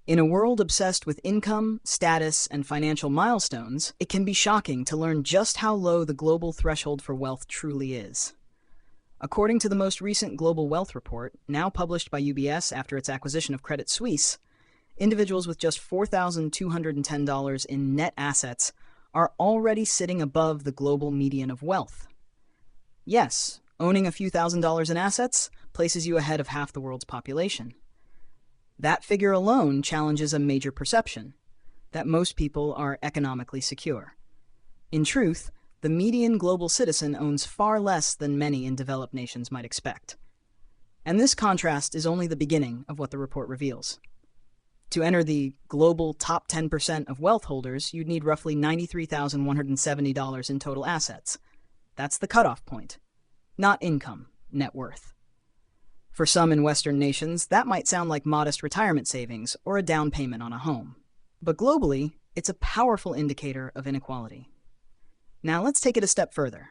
In a world obsessed with income, status, and financial milestones, it can be shocking to learn just how low the global threshold for wealth truly is. According to the most recent Global Wealth Report, now published by UBS after its acquisition of Credit Suisse, individuals with just $4,210 in net assets are already sitting above the global median of wealth. Yes, owning a few $1,000s in assets places you ahead of half the world's population. That figure alone challenges a major perception, that most people are economically secure. In truth, the median global citizen owns far less than many in developed nations might expect. And this contrast is only the beginning of what the report reveals. To enter the global top 10% of wealth holders, you'd need roughly $93,170 in total assets. That's the cutoff point, not income, net worth. For some in Western nations, that might sound like modest retirement savings or a down payment on a home. But globally, it's a powerful indicator of inequality. Now let's take it a step further.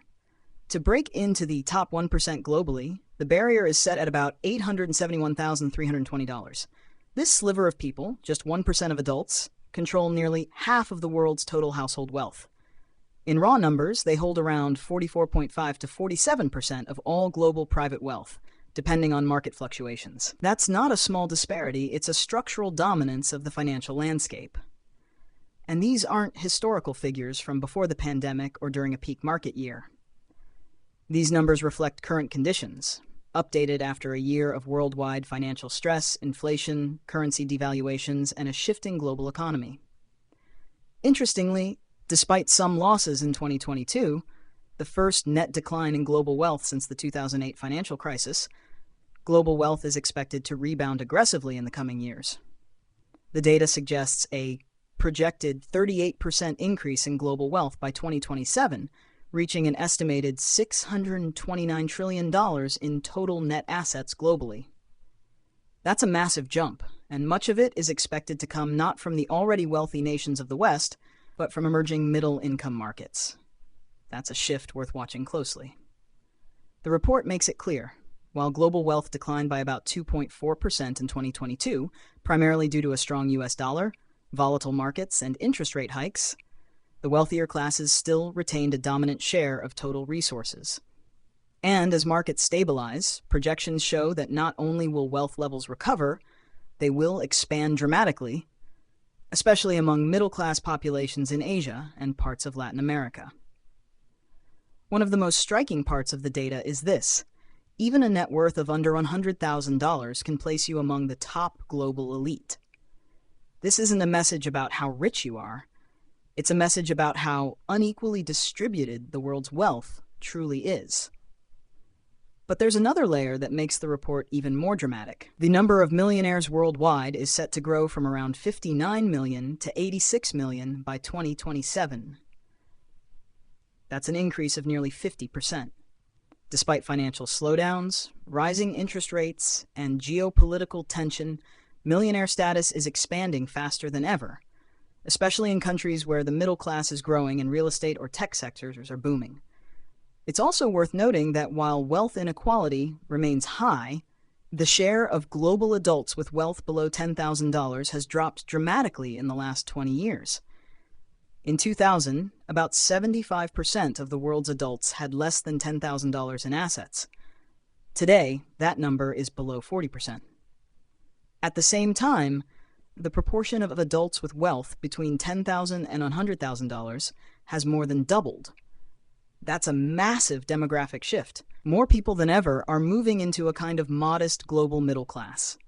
To break into the top 1% globally, the barrier is set at about $871,320. This sliver of people, just 1% of adults, control nearly half of the world's total household wealth. In raw numbers, they hold around 44.5 to 47% of all global private wealth, depending on market fluctuations. That's not a small disparity, it's a structural dominance of the financial landscape. And these aren't historical figures from before the pandemic or during a peak market year. These numbers reflect current conditions, updated after a year of worldwide financial stress, inflation, currency devaluations, and a shifting global economy. Interestingly, despite some losses in 2022, the first net decline in global wealth since the 2008 financial crisis, global wealth is expected to rebound aggressively in the coming years. The data suggests a projected 38% increase in global wealth by 2027, reaching an estimated $629 trillion in total net assets globally. That's a massive jump, and much of it is expected to come not from the already wealthy nations of the West, but from emerging middle-income markets. That's a shift worth watching closely. The report makes it clear. While global wealth declined by about 2.4% in 2022, primarily due to a strong US dollar, volatile markets, and interest rate hikes, the wealthier classes still retained a dominant share of total resources. And as markets stabilize, projections show that not only will wealth levels recover, they will expand dramatically, especially among middle-class populations in Asia and parts of Latin America. One of the most striking parts of the data is this. Even a net worth of under $100,000 can place you among the top global elite. This isn't a message about how rich you are. It's a message about how unequally distributed the world's wealth truly is. But there's another layer that makes the report even more dramatic. The number of millionaires worldwide is set to grow from around 59 million to 86 million by 2027. That's an increase of nearly 50%. Despite financial slowdowns, rising interest rates, and geopolitical tension, millionaire status is expanding faster than ever, especially in countries where the middle class is growing and real estate or tech sectors are booming. It's also worth noting that while wealth inequality remains high, the share of global adults with wealth below $10,000 has dropped dramatically in the last 20 years. In 2000, about 75% of the world's adults had less than $10,000 in assets. Today, that number is below 40%. At the same time, the proportion of adults with wealth between $10,000 and $100,000 has more than doubled. That's a massive demographic shift. More people than ever are moving into a kind of modest global middle class.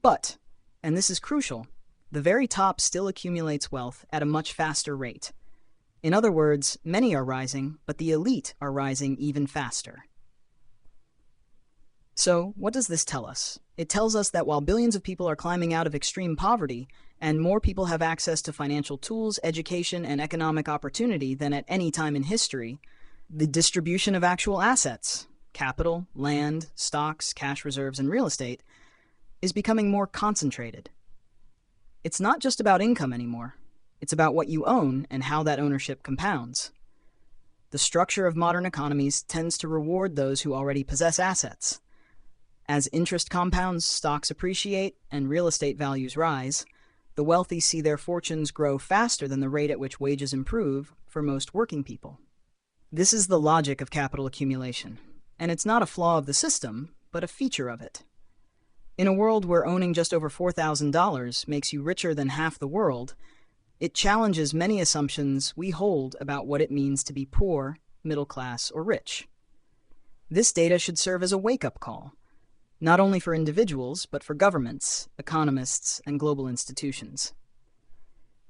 But, and this is crucial, the very top still accumulates wealth at a much faster rate. In other words, many are rising, but the elite are rising even faster. So, what does this tell us? It tells us that while billions of people are climbing out of extreme poverty, and more people have access to financial tools, education, and economic opportunity than at any time in history, the distribution of actual assets, capital, land, stocks, cash reserves, and real estate, is becoming more concentrated. It's not just about income anymore. It's about what you own and how that ownership compounds. The structure of modern economies tends to reward those who already possess assets. As interest compounds, stocks appreciate, and real estate values rise, The wealthy see their fortunes grow faster than the rate at which wages improve for most working people. This is the logic of capital accumulation, and it's not a flaw of the system, but a feature of it. In a world where owning just over $4,000 makes you richer than half the world, it challenges many assumptions we hold about what it means to be poor, middle class, or rich. This data should serve as a wake-up call, not only for individuals, but for governments, economists, and global institutions.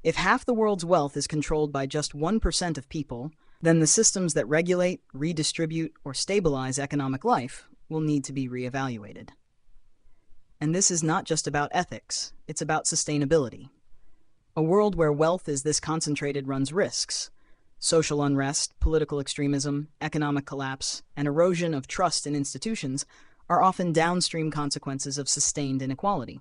If half the world's wealth is controlled by just 1% of people, then the systems that regulate, redistribute, or stabilize economic life will need to be reevaluated. And this is not just about ethics, it's about sustainability. A world where wealth is this concentrated runs risks. Social unrest, political extremism, economic collapse, and erosion of trust in institutions are often downstream consequences of sustained inequality.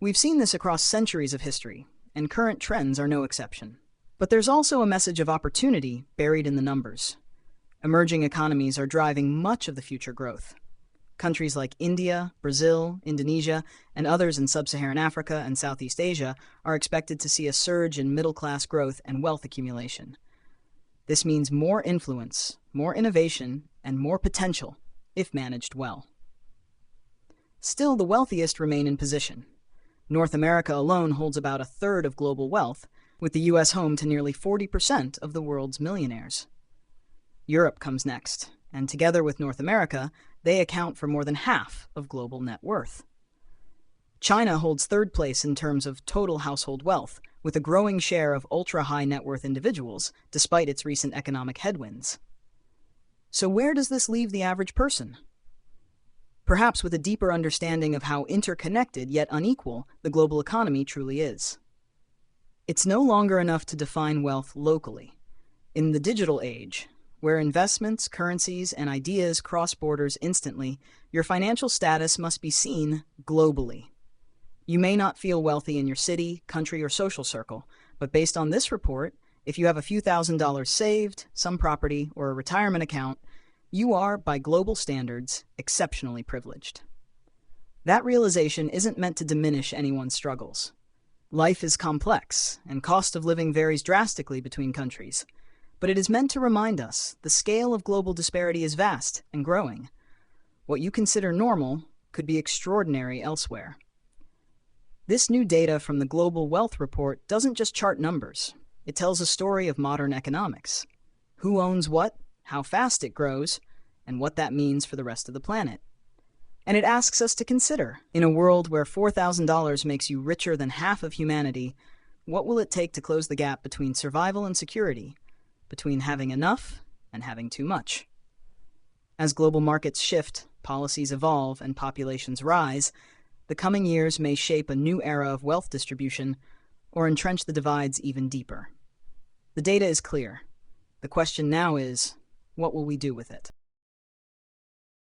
We've seen this across centuries of history, and current trends are no exception. But there's also a message of opportunity buried in the numbers. Emerging economies are driving much of the future growth. Countries like India, Brazil, Indonesia, and others in sub-Saharan Africa and Southeast Asia are expected to see a surge in middle-class growth and wealth accumulation. This means more influence, more innovation, and more potential, if managed well. Still, the wealthiest remain in position. North America alone holds about a third of global wealth, with the U.S. home to nearly 40% of the world's millionaires. Europe comes next, and together with North America, they account for more than half of global net worth. China holds third place in terms of total household wealth, with a growing share of ultra-high net worth individuals, despite its recent economic headwinds. So where does this leave the average person? Perhaps with a deeper understanding of how interconnected yet unequal the global economy truly is. It's no longer enough to define wealth locally. In the digital age, where investments, currencies, and ideas cross borders instantly, your financial status must be seen globally. You may not feel wealthy in your city, country, or social circle, but based on this report, if you have a few $1,000s saved, some property, or a retirement account, you are, by global standards, exceptionally privileged. That realization isn't meant to diminish anyone's struggles. Life is complex, and cost of living varies drastically between countries. But it is meant to remind us the scale of global disparity is vast and growing. What you consider normal could be extraordinary elsewhere. This new data from the Global Wealth Report doesn't just chart numbers. It tells a story of modern economics. Who owns what, how fast it grows, and what that means for the rest of the planet. And it asks us to consider, in a world where $4,000 makes you richer than half of humanity, what will it take to close the gap between survival and security, between having enough and having too much? As global markets shift, policies evolve, and populations rise, the coming years may shape a new era of wealth distribution or entrench the divides even deeper. The data is clear. The question now is, what will we do with it?